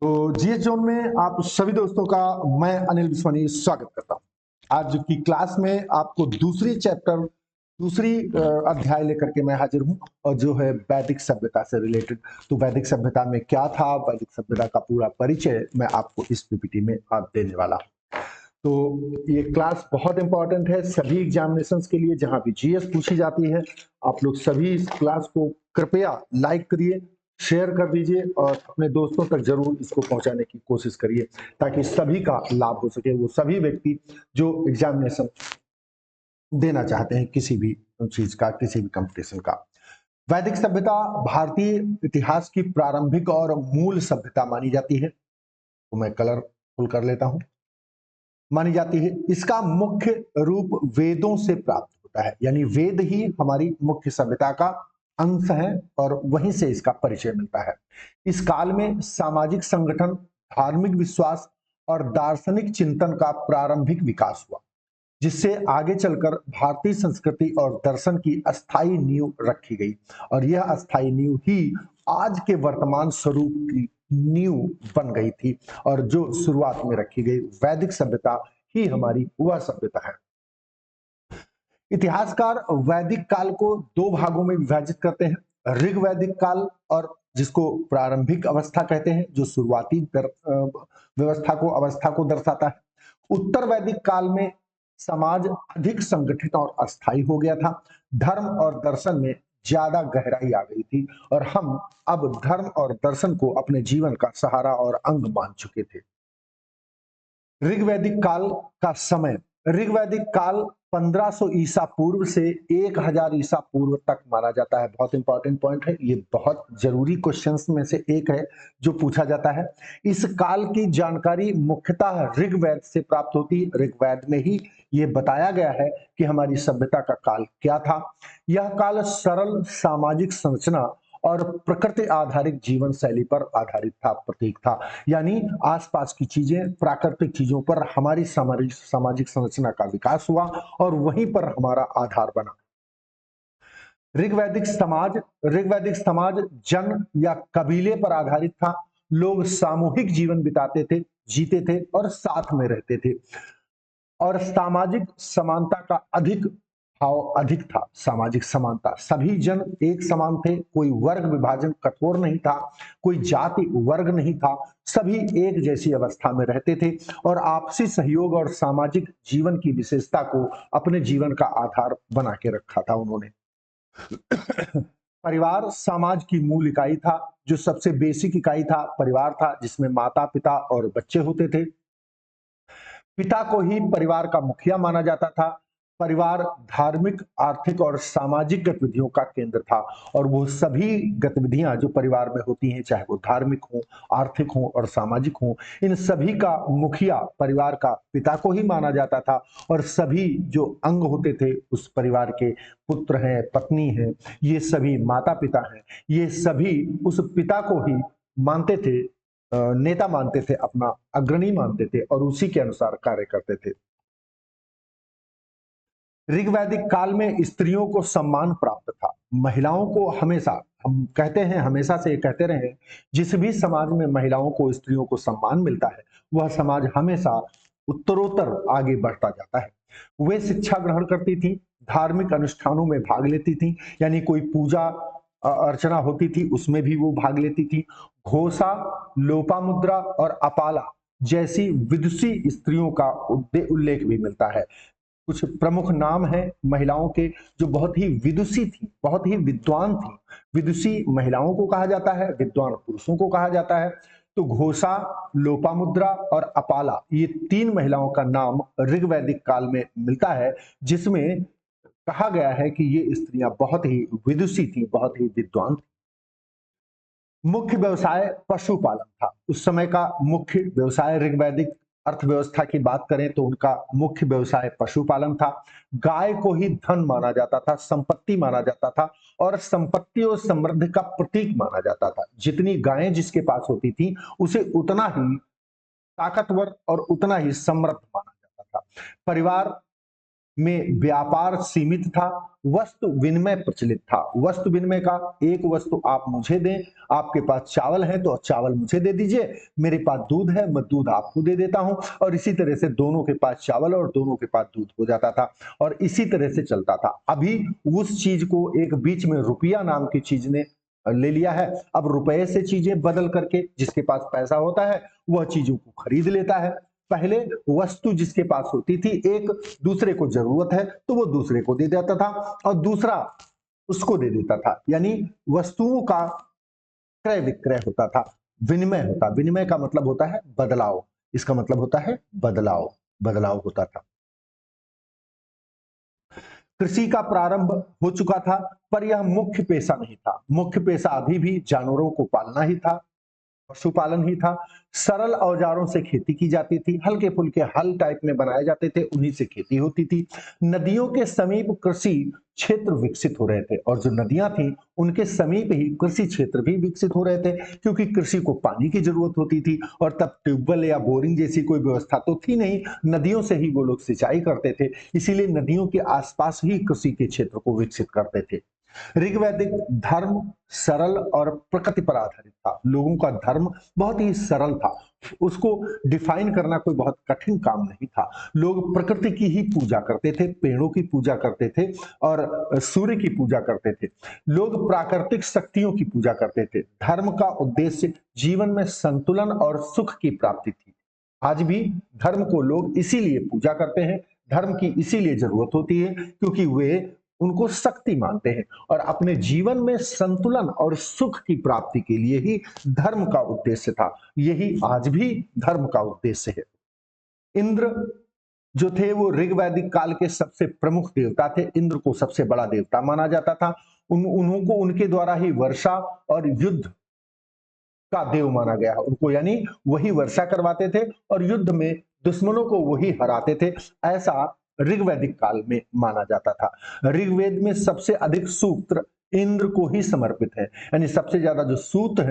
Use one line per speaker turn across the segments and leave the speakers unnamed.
तो GS zone में आप सभी दोस्तों का मैं अनिल विश्वनी स्वागत करता हूं। आज की क्लास में आपको दूसरी अध्याय लेकर के मैं हाजिर हूं और जो है वैदिक सभ्यता से रिलेटेड। तो वैदिक सभ्यता में क्या था, वैदिक सभ्यता का पूरा परिचय मैं आपको इस पीपीटी में आज देने वाला हूं। तो ये क्लास बहुत इंपॉर्टेंट है सभी एग्जामिनेशंस के लिए, जहां भी जीएस पूछी जाती है। आप लोग सभी इस क्लास को कृपया लाइक करिए, शेयर कर दीजिए और अपने दोस्तों तक जरूर इसको पहुंचाने की कोशिश करिए, ताकि सभी का लाभ हो सके। वो सभी व्यक्ति जो एग्जामिनेशन देना चाहते हैं किसी भी चीज का, किसी भी कंपटीशन का। वैदिक सभ्यता भारतीय इतिहास की प्रारंभिक और मूल सभ्यता मानी जाती है। तो मैं कलरफुल कर लेता हूं। मानी जाती है। इसका मुख्य रूप वेदों से प्राप्त होता है, यानी वेद ही हमारी मुख्य सभ्यता का अंश है और वहीं से इसका परिचय मिलता है। इस काल में सामाजिक संगठन, धार्मिक विश्वास और दार्शनिक चिंतन का प्रारंभिक विकास हुआ, जिससे आगे चलकर भारतीय संस्कृति और दर्शन की अस्थायी नींव रखी गई। और यह अस्थायी नींव ही आज के वर्तमान स्वरूप की नींव बन गई थी। और जो शुरुआत में रखी गई वैदिक सभ्यता ही हमारी वह सभ्यता है। इतिहासकार वैदिक काल को दो भागों में विभाजित करते हैं, ऋग वैदिक काल और जिसको प्रारंभिक अवस्था कहते हैं, जो शुरुआती अवस्था को दर्शाता है। उत्तर वैदिक काल में समाज अधिक संगठित और अस्थायी हो गया था। धर्म और दर्शन में ज्यादा गहराई आ गई थी और हम अब धर्म और दर्शन को अपने जीवन का सहारा और अंग मान चुके थे। ऋग्वैदिक काल का समय, ऋग्वैदिक काल 1500 ईसा पूर्व से 1000 ईसा पूर्व तक माना जाता है। बहुत इंपॉर्टेंट पॉइंट है, ये बहुत जरूरी क्वेश्चंस में से एक है जो पूछा जाता है। इस काल की जानकारी मुख्यतः ऋग्वेद से प्राप्त होती है। ऋग्वेद में ही ये बताया गया है कि हमारी सभ्यता का काल क्या था। यह काल सरल सामाजिक संरचना और प्रकृति आधारित जीवन शैली पर आधारित था, प्रतीक था। यानी आसपास की चीजें, प्राकृतिक चीजों पर हमारी सामाजिक संरचना का विकास हुआ और वहीं पर हमारा आधार बना। ऋग्वैदिक समाज जन या कबीले पर आधारित था। लोग सामूहिक जीवन बिताते थे, जीते थे और साथ में रहते थे। और सामाजिक समानता का अधिक था। सामाजिक समानता, सभी जन एक समान थे, कोई वर्ग विभाजन कठोर नहीं था, कोई जाति वर्ग नहीं था, सभी एक जैसी अवस्था में रहते थे और आपसी सहयोग और सामाजिक जीवन की विशेषता को अपने जीवन का आधार बना के रखा था उन्होंने। परिवार समाज की मूल इकाई था। जो सबसे बेसिक इकाई था परिवार था, जिसमें माता पिता और बच्चे होते थे। पिता को ही परिवार का मुखिया माना जाता था। परिवार धार्मिक, आर्थिक और सामाजिक गतिविधियों का केंद्र था और वो सभी गतिविधियां जो परिवार में होती हैं, चाहे वो धार्मिक हो, आर्थिक हो और सामाजिक हो, इन सभी का मुखिया परिवार का पिता को ही माना जाता था। और सभी जो अंग होते थे उस परिवार के, पुत्र हैं, पत्नी हैं, ये सभी माता पिता हैं, ये सभी उस पिता को ही मानते थे, नेता मानते थे, अपना अग्रणी मानते थे और उसी के अनुसार कार्य करते थे। ऋग्वैदिक काल में स्त्रियों को सम्मान प्राप्त था। महिलाओं को हमेशा, हम कहते हैं, हमेशा से कहते रहे, जिस भी समाज में महिलाओं को, स्त्रियों को सम्मान मिलता है वह समाज हमेशा उत्तरोत्तर आगे बढ़ता जाता है। वे शिक्षा ग्रहण करती थी, धार्मिक अनुष्ठानों में भाग लेती थी, यानी कोई पूजा अर्चना होती थी उसमें भी वो भाग लेती थी। घोषा, लोपामुद्रा और अपाला जैसी विदुषी स्त्रियों का उल्लेख भी मिलता है। कुछ प्रमुख नाम हैं महिलाओं के जो बहुत ही विदुषी थी, बहुत ही विद्वान थी। विदुषी महिलाओं को कहा जाता है, विद्वान पुरुषों को कहा जाता है। तो घोषा, लोपामुद्रा और अपाला, ये तीन महिलाओं का नाम ऋग्वैदिक काल में मिलता है, जिसमें कहा गया है कि ये स्त्रियां बहुत ही विदुषी थी, बहुत ही विद्वान थी। मुख्य व्यवसाय पशुपालन था। उस समय का मुख्य व्यवसाय, ऋग्वैदिक अर्थव्यवस्था की बात करें तो उनका मुख्य व्यवसाय पशुपालन था। गाय को ही धन माना जाता था, संपत्ति माना जाता था और संपत्ति और समृद्धि का प्रतीक माना जाता था। जितनी गायें जिसके पास होती थी उसे उतना ही ताकतवर और उतना ही समृद्ध माना जाता था। परिवार में व्यापार सीमित था, वस्तु विनिमय प्रचलित था। वस्तु विनिमय का एक वस्तु आप मुझे दें, आपके पास चावल है तो चावल मुझे दे दीजिए, मेरे पास दूध है मैं दूध आपको दे देता हूं, और इसी तरह से दोनों के पास चावल और दोनों के पास दूध हो जाता था और इसी तरह से चलता था। अभी उस चीज को एक बीच में रुपया नाम की चीज ने ले लिया है। अब रुपए से चीजें बदल करके जिसके पास पैसा होता है वह चीजों को खरीद लेता है। पहले वस्तु जिसके पास होती थी, एक दूसरे को जरूरत है तो वो दूसरे को दे देता था और दूसरा उसको दे देता था, यानी वस्तुओं का क्रय विक्रय होता था, विनिमय होता। विनिमय का मतलब होता है बदलाव, इसका मतलब होता है बदलाव, बदलाव होता था। कृषि का प्रारंभ हो चुका था, पर यह मुख्य पेशा नहीं था। मुख्य पेशा अभी भी जानवरों को पालना ही था, पशुपालन ही था। सरल औजारों से खेती की जाती थी, हल्के फुल्के हल टाइप में बनाए जाते थे, उन्हीं से खेती होती थी। नदियों के समीप कृषि क्षेत्र विकसित हो रहे थे और जो नदियां थी उनके समीप ही कृषि क्षेत्र भी विकसित हो रहे थे, क्योंकि कृषि को पानी की जरूरत होती थी और तब ट्यूबवेल या बोरिंग जैसी कोई व्यवस्था तो थी नहीं, नदियों से ही वो लोग सिंचाई करते थे, इसीलिए नदियों के आसपास ही कृषि के क्षेत्र को विकसित करते थे। ऋग्वैदिक धर्म सरल और प्रकृति पर आधारित था। लोगों का धर्म बहुत ही सरल था, उसको डिफाइन करना कोई बहुत कठिन काम नहीं था। लोग प्रकृति की ही पूजा करते थे, पेड़ों की पूजा करते थे और सूर्य की पूजा करते थे। लोग प्राकृतिक शक्तियों की पूजा करते थे। धर्म का उद्देश्य जीवन में संतुलन और सुख की प्राप्ति थी। आज भी धर्म को लोग इसीलिए पूजा करते हैं, धर्म की इसीलिए जरूरत होती है क्योंकि वे उनको शक्ति मानते हैं और अपने जीवन में संतुलन और सुख की प्राप्ति के लिए ही धर्म का उद्देश्य था। यही आज भी धर्म का उद्देश्य है। इंद्र जो थे वो ऋग्वैदिक काल के सबसे प्रमुख देवता थे। इंद्र को सबसे बड़ा देवता माना जाता था। उन्हों को उनके द्वारा ही वर्षा और युद्ध का देव माना गया उनको, यानी वही वर्षा करवाते थे और युद्ध में दुश्मनों को वही हराते थे, ऐसा ऋग्वैदिक काल में माना जाता था। ऋग्वेद में सबसे अधिक सूत्र इंद्र को ही समर्पित है, यानी सबसे ज्यादा जो सूत्र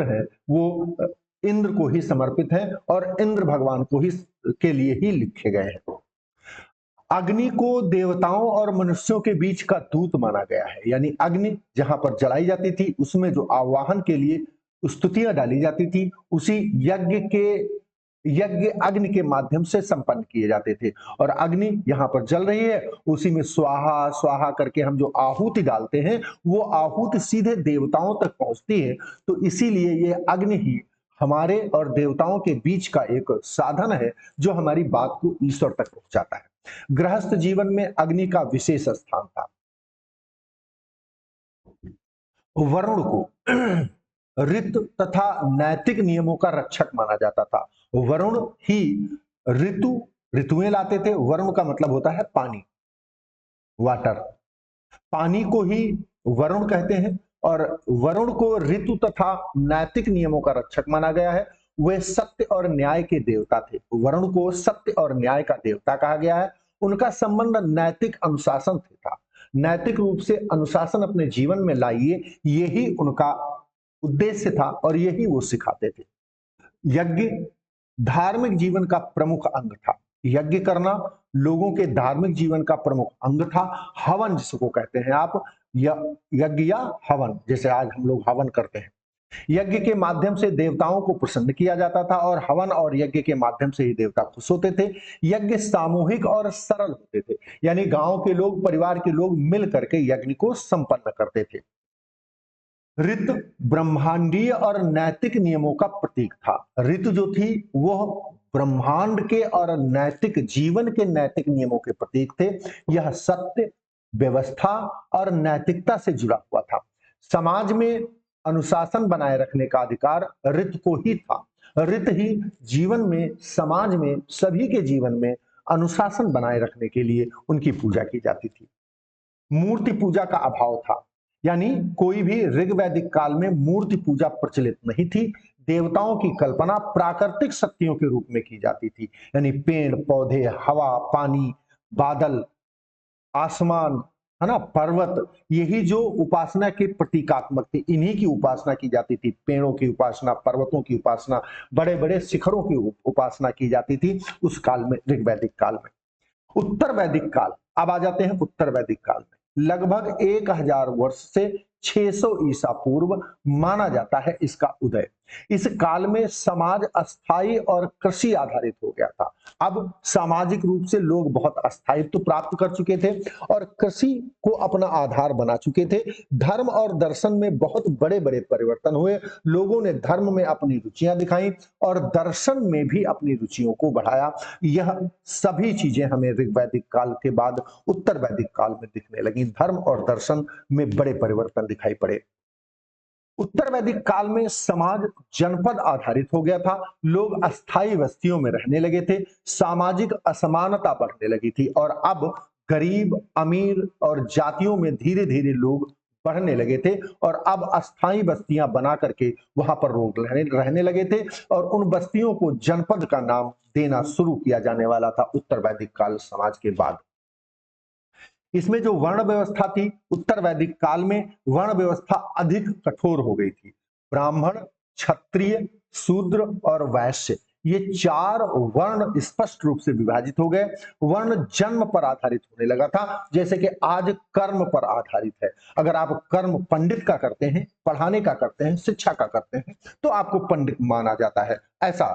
है वो इंद्र को ही समर्पित है और इंद्र भगवान को ही के लिए ही लिखे गए हैं। अग्नि को देवताओं और मनुष्यों के बीच का दूत माना गया है, यानी अग्नि जहां पर जलाई जाती थी उसमें जो आवाहन के लिए स्तुतियां डाली जाती थी उसी यज्ञ अग्नि के माध्यम से संपन्न किए जाते थे। और अग्नि यहाँ पर जल रही है, उसी में स्वाहा स्वाहा करके हम जो आहुति डालते हैं वो आहुति सीधे देवताओं तक पहुंचती है। तो इसीलिए ये अग्नि ही हमारे और देवताओं के बीच का एक साधन है जो हमारी बात को ईश्वर तक पहुंचाता है। गृहस्थ जीवन में अग्नि का विशेष स्थान था। वरुण को ऋतु तथा नैतिक नियमों का रक्षक माना जाता था। वरुण ही ऋतुएं लाते थे। वरुण का मतलब होता है पानी, वाटर। पानी को ही वरुण कहते हैं और वरुण को ऋतु तथा नैतिक नियमों का रक्षक माना गया है। वे सत्य और न्याय के देवता थे। वरुण को सत्य और न्याय का देवता कहा गया है। उनका संबंध नैतिक अनुशासन से था। नैतिक रूप से अनुशासन अपने जीवन में लाइए, यही उनका उद्देश्य था और यही वो सिखाते थे। यज्ञ धार्मिक जीवन का प्रमुख अंग था। यज्ञ करना लोगों के धार्मिक जीवन का प्रमुख अंग था। हवन जिसको कहते हैं आप, यज्ञ या हवन, जैसे आज हम लोग हवन करते हैं। यज्ञ के माध्यम से देवताओं को प्रसन्न किया जाता था और हवन और यज्ञ के माध्यम से ही देवता खुश होते थे। यज्ञ सामूहिक और सरल होते थे, यानी गांव के लोग, परिवार के लोग मिल करके यज्ञ को संपन्न करते थे। ऋतु ब्रह्मांडीय और नैतिक नियमों का प्रतीक था। ऋतु जो थी वह ब्रह्मांड के और नैतिक जीवन के नैतिक नियमों के प्रतीक थे। यह सत्य, व्यवस्था और नैतिकता से जुड़ा हुआ था। समाज में अनुशासन बनाए रखने का अधिकार ऋतु को ही था। ऋतु ही जीवन में, समाज में, सभी के जीवन में अनुशासन बनाए रखने के लिए उनकी पूजा की जाती थी। मूर्ति पूजा का अभाव था, यानी कोई भी ऋग्वैदिक काल में मूर्ति पूजा प्रचलित नहीं थी। देवताओं की कल्पना प्राकृतिक शक्तियों के रूप में की जाती थी, यानी पेड़ पौधे, हवा, पानी, बादल, आसमान, है ना, पर्वत, यही जो उपासना के प्रतीकात्मक थे, इन्हीं की उपासना की जाती थी। पेड़ों की उपासना, पर्वतों की उपासना, बड़े बड़े शिखरों की उपासना की जाती थी उस काल में, ऋग्वैदिक काल में। उत्तर वैदिक काल, अब आ जाते हैं उत्तर वैदिक काल में। लगभग 1000 वर्ष से 600 ईसा पूर्व माना जाता है इसका उदय। इस काल में समाज अस्थायी और कृषि आधारित हो गया था। अब सामाजिक रूप से लोग बहुत अस्थायित्व प्राप्त कर चुके थे और कृषि को अपना आधार बना चुके थे। धर्म और दर्शन में बहुत बड़े बड़े परिवर्तन हुए। लोगों ने धर्म में अपनी रुचियां दिखाई और दर्शन में भी अपनी रुचियों को बढ़ाया। यह सभी चीजें हमें ऋग्वैदिक काल के बाद उत्तर वैदिक काल में दिखने लगी। धर्म और दर्शन में बड़े परिवर्तन दिखाई पड़े। उत्तर वैदिक काल में समाज जनपद आधारित हो गया था। लोग अस्थायी बस्तियों में रहने लगे थे। सामाजिक असमानता बढ़ने लगी थी और अब गरीब, अमीर और जातियों में धीरे धीरे लोग बढ़ने लगे थे और अब अस्थायी बस्तियां बना करके वहां पर लोग रहने लगे थे और उन बस्तियों को जनपद का नाम देना शुरू किया जाने वाला था उत्तर वैदिक काल समाज के बाद। इसमें जो वर्ण व्यवस्था थी, उत्तर वैदिक काल में वर्ण व्यवस्था अधिक कठोर हो गई थी। ब्राह्मण, क्षत्रिय, शूद्र और वैश्य, ये 4 वर्ण स्पष्ट रूप से विभाजित हो गए। वर्ण जन्म पर आधारित होने लगा था, जैसे कि आज कर्म पर आधारित है। अगर आप कर्म पंडित का करते हैं, पढ़ाने का करते हैं, शिक्षा का करते हैं, तो आपको पंडित माना जाता है, ऐसा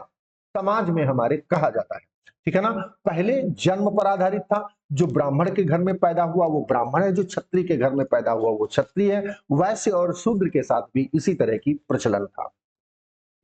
समाज में हमारे कहा जाता है। ठीक है ना। पहले जन्म पर आधारित था। जो ब्राह्मण के घर में पैदा हुआ वो ब्राह्मण है, जो क्षत्रिय के घर में पैदा हुआ वो क्षत्रिय है। वैश्य और शूद्र के साथ भी इसी तरह की प्रचलन था।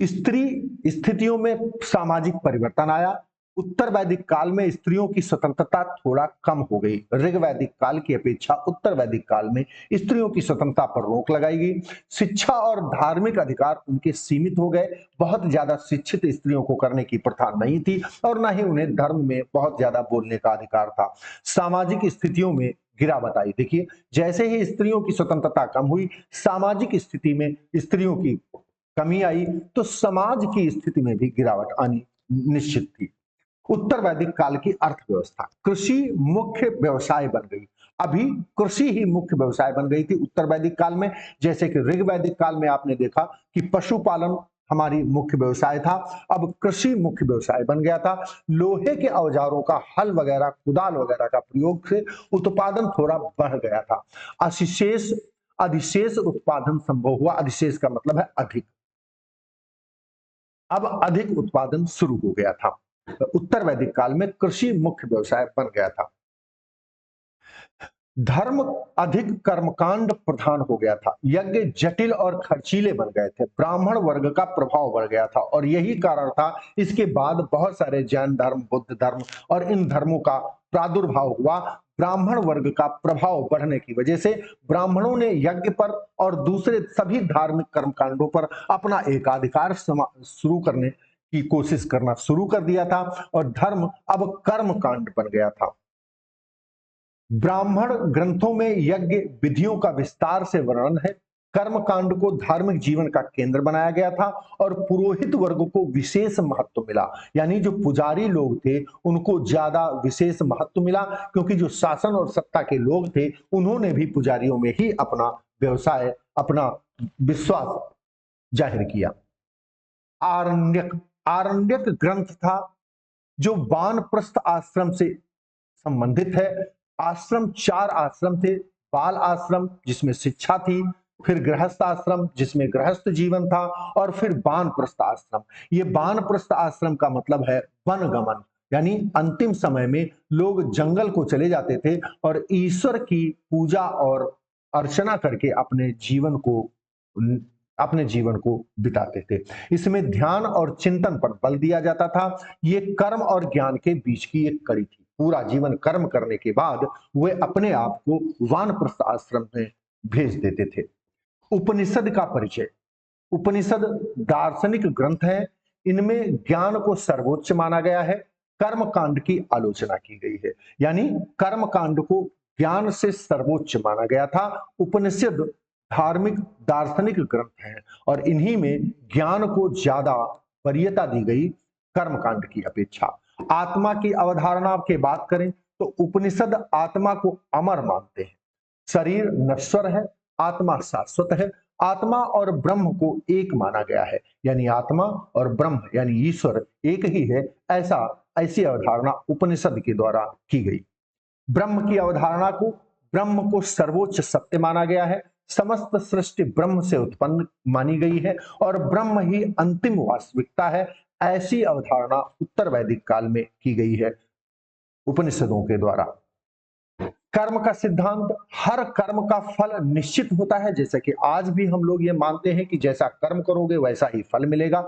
स्त्री स्थितियों में सामाजिक परिवर्तन आया। उत्तर वैदिक काल में स्त्रियों की स्वतंत्रता थोड़ा कम हो गई। ऋग वैदिक काल की अपेक्षा उत्तर वैदिक काल में स्त्रियों की स्वतंत्रता पर रोक लगाई गई। शिक्षा और धार्मिक अधिकार उनके सीमित हो गए। बहुत ज्यादा शिक्षित स्त्रियों को करने की प्रथा नहीं थी और न ही उन्हें धर्म में बहुत ज्यादा बोलने का अधिकार था। सामाजिक स्थितियों में गिरावट आई। देखिए, जैसे ही स्त्रियों की स्वतंत्रता कम हुई, सामाजिक स्थिति में स्त्रियों की कमी आई, तो समाज की स्थिति में भी गिरावट आनी निश्चित थी। उत्तर वैदिक काल की अर्थव्यवस्था, कृषि मुख्य व्यवसाय बन गई। अभी कृषि ही मुख्य व्यवसाय बन गई थी उत्तर वैदिक काल में। जैसे कि ऋग वैदिक काल में आपने देखा कि पशुपालन हमारी मुख्य व्यवसाय था, अब कृषि मुख्य व्यवसाय बन गया था। लोहे के औजारों का, हल वगैरह, कुदाल वगैरह का प्रयोग से उत्पादन थोड़ा बढ़ गया था। अधिशेष अधिशेष उत्पादन संभव हुआ। अधिशेष का मतलब है अधिक। अब अधिक उत्पादन शुरू हो गया था। उत्तर वैदिक काल में कृषि मुख्य व्यवसाय बन गया था। धर्म अधिक कर्मकांड प्रधान हो गया था। यज्ञ जटिल और खर्चीले बन गए थे। ब्राह्मण वर्ग का प्रभाव बढ़ गया था और यही कारण था इसके बाद बहुत सारे जैन धर्म, बुद्ध धर्म और इन धर्मों का प्रादुर्भाव हुआ। ब्राह्मण वर्ग का प्रभाव बढ़ने की वजह से ब्राह्मणों ने यज्ञ पर और दूसरे सभी धार्मिक कर्मकांडों पर अपना एकाधिकार शुरू करने की कोशिश करना शुरू कर दिया था और धर्म अब कर्म कांड बन गया था। ब्राह्मण ग्रंथों में यज्ञ विधियों का विस्तार से वर्णन है। कर्म कांड को धार्मिक जीवन का केंद्र बनाया गया था और पुरोहित वर्ग को विशेष महत्व मिला। यानी जो पुजारी लोग थे उनको ज्यादा विशेष महत्व मिला, क्योंकि जो शासन और सत्ता के लोग थे उन्होंने भी पुजारियों में ही अपना व्यवसाय, अपना विश्वास जाहिर किया। आरण्यक, आरण्यक ग्रंथ था जो वानप्रस्थ आश्रम से संबंधित है। आश्रम 4 आश्रम थे। बाल आश्रम जिसमें शिक्षा थी, फिर गृहस्थ आश्रम जिसमें गृहस्थ जीवन था, और फिर वानप्रस्थ आश्रम। ये वानप्रस्थ आश्रम का मतलब है वन गमन, यानी अंतिम समय में लोग जंगल को चले जाते थे और ईश्वर की पूजा और अर्चना करके अपने जीवन को बिताते थे। इसमें ध्यान और चिंतन पर बल दिया जाता था। ये कर्म और ज्ञान के बीच की एक कड़ी थी। पूरा जीवन कर्म करने के बाद वे अपने आप को वानप्रस्थ आश्रम में भेज देते थे। उपनिषद का परिचय। उपनिषद दार्शनिक ग्रंथ है। इनमें ज्ञान को सर्वोच्च माना गया है। कर्म कांड की आलोचना की गई है, यानी कर्म कांड को ज्ञान से सर्वोच्च माना गया था। उपनिषद धार्मिक दार्शनिक ग्रंथ हैं और इन्हीं में ज्ञान को ज्यादा वरीयता दी गई कर्म कांड की अपेक्षा। आत्मा की अवधारणा की बात करें तो उपनिषद आत्मा को अमर मानते हैं। शरीर नश्वर है, आत्मा शाश्वत है। आत्मा और ब्रह्म को एक माना गया है, यानी आत्मा और ब्रह्म यानी ईश्वर एक ही है, ऐसा ऐसी अवधारणा उपनिषद के द्वारा की गई। ब्रह्म की अवधारणा को, ब्रह्म को सर्वोच्च सत्य माना गया है, समस्त सृष्टि ब्रह्म से उत्पन्न मानी गई है और ब्रह्म ही अंतिम वास्तविकता है, ऐसी अवधारणा उत्तर वैदिक काल में की गई है उपनिषदों के द्वारा। कर्म का सिद्धांत, हर कर्म का फल निश्चित होता है, जैसे कि आज भी हम लोग ये मानते हैं कि जैसा कर्म करोगे वैसा ही फल मिलेगा।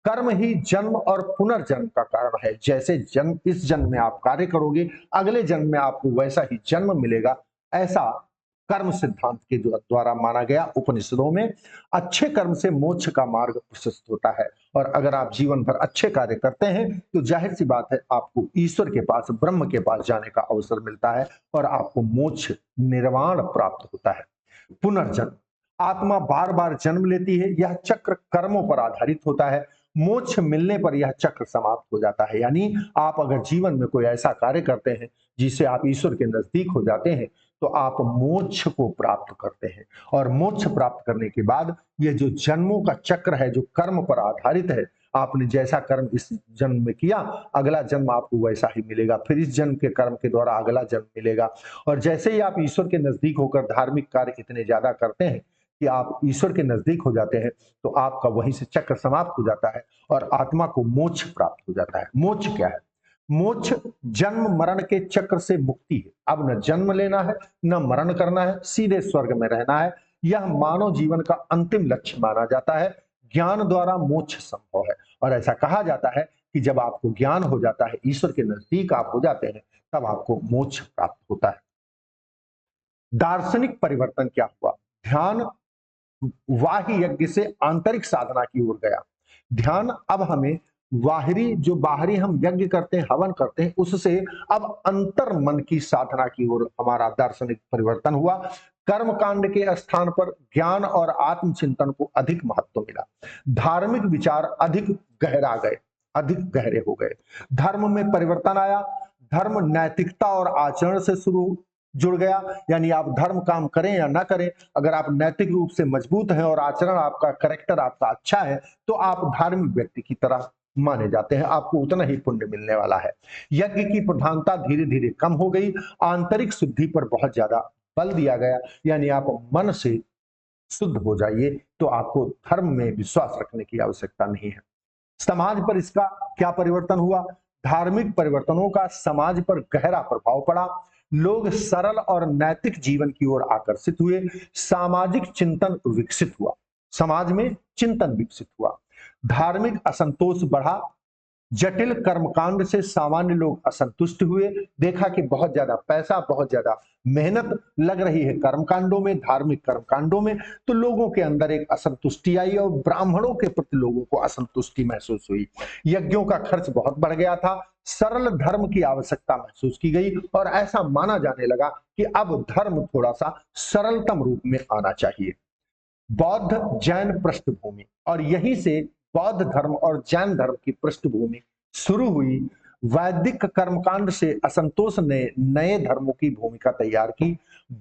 कर्म ही जन्म और पुनर्जन्म का कारण है, जैसे जन्म, इस जन्म में आप कार्य करोगे अगले जन्म में आपको वैसा ही जन्म मिलेगा, ऐसा कर्म सिद्धांत के द्वारा माना गया उपनिषदों में। अच्छे कर्म से मोक्ष का मार्ग प्रशस्त होता है और अगर आप जीवन भर अच्छे कार्य करते हैं तो जाहिर सी बात है आपको ईश्वर के पास, ब्रह्म के पास जाने का अवसर मिलता है और आपको मोक्ष, निर्वाण प्राप्त होता है। पुनर्जन्म, आत्मा बार बार जन्म लेती है, यह चक्र कर्मों पर आधारित होता है। मोक्ष मिलने पर यह चक्र समाप्त हो जाता है, यानी आप अगर जीवन में कोई ऐसा कार्य करते हैं जिससे आप ईश्वर के नजदीक हो जाते हैं तो आप मोक्ष को प्राप्त करते हैं और मोक्ष प्राप्त करने के बाद यह जो जन्मों का चक्र है, जो कर्म पर आधारित है, आपने जैसा कर्म इस जन्म में किया अगला जन्म आपको वैसा ही मिलेगा, फिर इस जन्म के कर्म के द्वारा अगला जन्म मिलेगा। और जैसे ही आप ईश्वर के नजदीक होकर धार्मिक कार्य इतने ज्यादा करते हैं कि आप ईश्वर के नजदीक हो जाते हैं तो आपका वहीं से चक्र समाप्त हो जाता है और आत्मा को मोक्ष प्राप्त हो जाता है। मोक्ष क्या है? मोक्ष जन्म मरण के चक्र से मुक्ति है। अब न जन्म लेना है न मरण करना है, सीधे स्वर्ग में रहना है। यह मानव जीवन का अंतिम लक्ष्य माना जाता है। ज्ञान द्वारा मोक्ष संभव है और ऐसा कहा जाता है कि जब आपको ज्ञान हो जाता है, ईश्वर के नजदीक आप हो जाते हैं, तब आपको मोक्ष प्राप्त होता है। दार्शनिक परिवर्तन क्या हुआ? ध्यान बाह्य यज्ञ से आंतरिक साधना की ओर गया। ध्यान अब हमें बाहरी, जो बाहरी हम यज्ञ करते हैं, हवन करते हैं, उससे अब अंतर मन की साधना की ओर हमारा दार्शनिक परिवर्तन हुआ। कर्म कांड के स्थान पर ज्ञान और आत्मचिंतन को अधिक महत्व मिला। धार्मिक विचार अधिक गहरा गए, अधिक गहरे हो गए। धर्म में परिवर्तन आया। धर्म नैतिकता और आचरण से शुरू जुड़ गया, यानी आप धर्म काम करें या ना करें, अगर आप नैतिक रूप से मजबूत हैं और आचरण आपका, कैरेक्टर आपका अच्छा है, तो आप धार्मिक व्यक्ति की तरह माने जाते हैं, आपको उतना ही पुण्य मिलने वाला है। यज्ञ की प्रधानता धीरे धीरे कम हो गई। आंतरिक शुद्धि पर बहुत ज्यादा बल दिया गया, यानी आप मन से शुद्ध हो जाइए तो आपको धर्म में विश्वास रखने की आवश्यकता नहीं है। समाज पर इसका क्या परिवर्तन हुआ? धार्मिक परिवर्तनों का समाज पर गहरा प्रभाव पड़ा। लोग सरल और नैतिक जीवन की ओर आकर्षित हुए। सामाजिक चिंतन विकसित हुआ, समाज में चिंतन विकसित हुआ। धार्मिक असंतोष बढ़ा। जटिल कर्मकांड से सामान्य लोग असंतुष्ट हुए। देखा कि बहुत ज्यादा पैसा, बहुत ज्यादा मेहनत लग रही है कर्मकांडों में, धार्मिक कर्मकांडों में, तो लोगों के अंदर एक असंतुष्टि आई और ब्राह्मणों के प्रति लोगों को असंतुष्टि महसूस हुई। यज्ञों का खर्च बहुत बढ़ गया था। सरल धर्म की आवश्यकता महसूस की गई और ऐसा माना जाने लगा कि अब धर्म थोड़ा सा सरलतम रूप में आना चाहिए। बौद्ध जैन पृष्ठभूमि, और यहीं से बौद्ध धर्म और जैन धर्म की पृष्ठभूमि शुरू हुई। वैदिक कर्मकांड से असंतोष ने नए धर्मों की भूमिका तैयार की।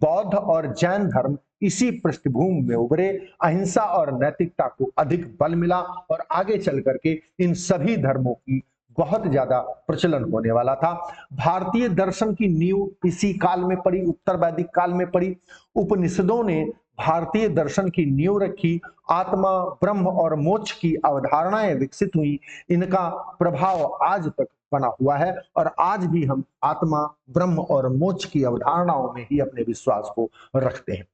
बौद्ध और जैन धर्म इसी पृष्ठभूमि में उभरे। अहिंसा और नैतिकता को अधिक बल मिला और आगे चल करके इन सभी धर्मों की बहुत ज्यादा प्रचलन होने वाला था। भारतीय दर्शन की नींव इसी काल में पड़ी, उत्तर वैदिक काल में पड़ी। उपनिषदों ने भारतीय दर्शन की नींव रखी। आत्मा, ब्रह्म और मोक्ष की अवधारणाएं विकसित हुई। इनका प्रभाव आज तक बना हुआ है और आज भी हम आत्मा, ब्रह्म और मोक्ष की अवधारणाओं में ही अपने विश्वास को रखते हैं।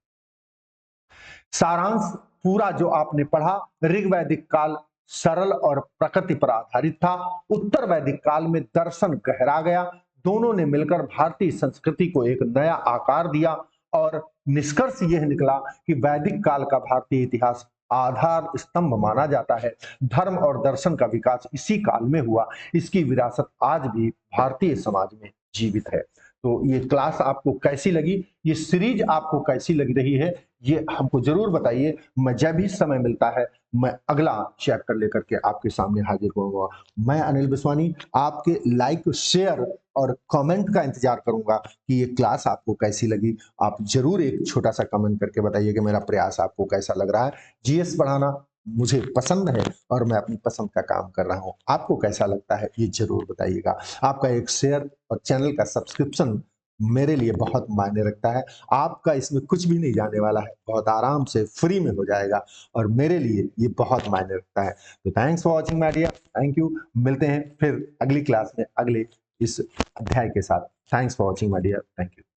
सारांश पूरा जो आपने पढ़ा, ऋग्वैदिक काल सरल और प्रकृति पर आधारित था। उत्तर वैदिक काल में दर्शन गहरा गया। दोनों ने मिलकर भारतीय संस्कृति को एक नया आकार दिया और निष्कर्ष यह निकला कि वैदिक काल का भारतीय इतिहास आधार स्तंभ माना जाता है। धर्म और दर्शन का विकास इसी काल में हुआ। इसकी विरासत आज भी भारतीय समाज में जीवित है। तो ये क्लास आपको कैसी लगी, ये सीरीज आपको कैसी लग रही है, ये हमको जरूर बताइए। मैं जब भी समय मिलता है मैं अगला चैप्टर लेकर के आपके सामने हाजिर होऊंगा। मैं अनिल बिस्वानी आपके लाइक, शेयर और कमेंट का इंतजार करूंगा कि ये क्लास आपको कैसी लगी। आप जरूर एक छोटा सा कमेंट करके बताइए कि मेरा प्रयास आपको कैसा लग रहा है। जीएस पढ़ाना मुझे पसंद है और मैं अपनी पसंद का काम कर रहा हूं। आपको कैसा लगता है ये जरूर बताइएगा। आपका एक शेयर और चैनल का सब्सक्रिप्शन मेरे लिए बहुत मायने रखता है। आपका इसमें कुछ भी नहीं जाने वाला है, बहुत आराम से फ्री में हो जाएगा और मेरे लिए ये बहुत मायने रखता है। तो thanks for watching my dear, thank you. मिलते हैं फिर अगली क्लास में अगले इस अध्याय के साथ। Thanks for watching my dear, thank you.